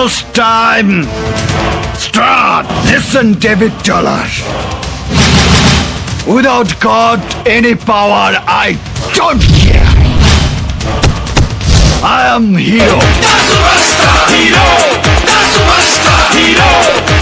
Now's time. Start. Listen, David Jollash. Without God, any power, I don't care. I am hero. That's a Rasta hero. That's a Rasta hero.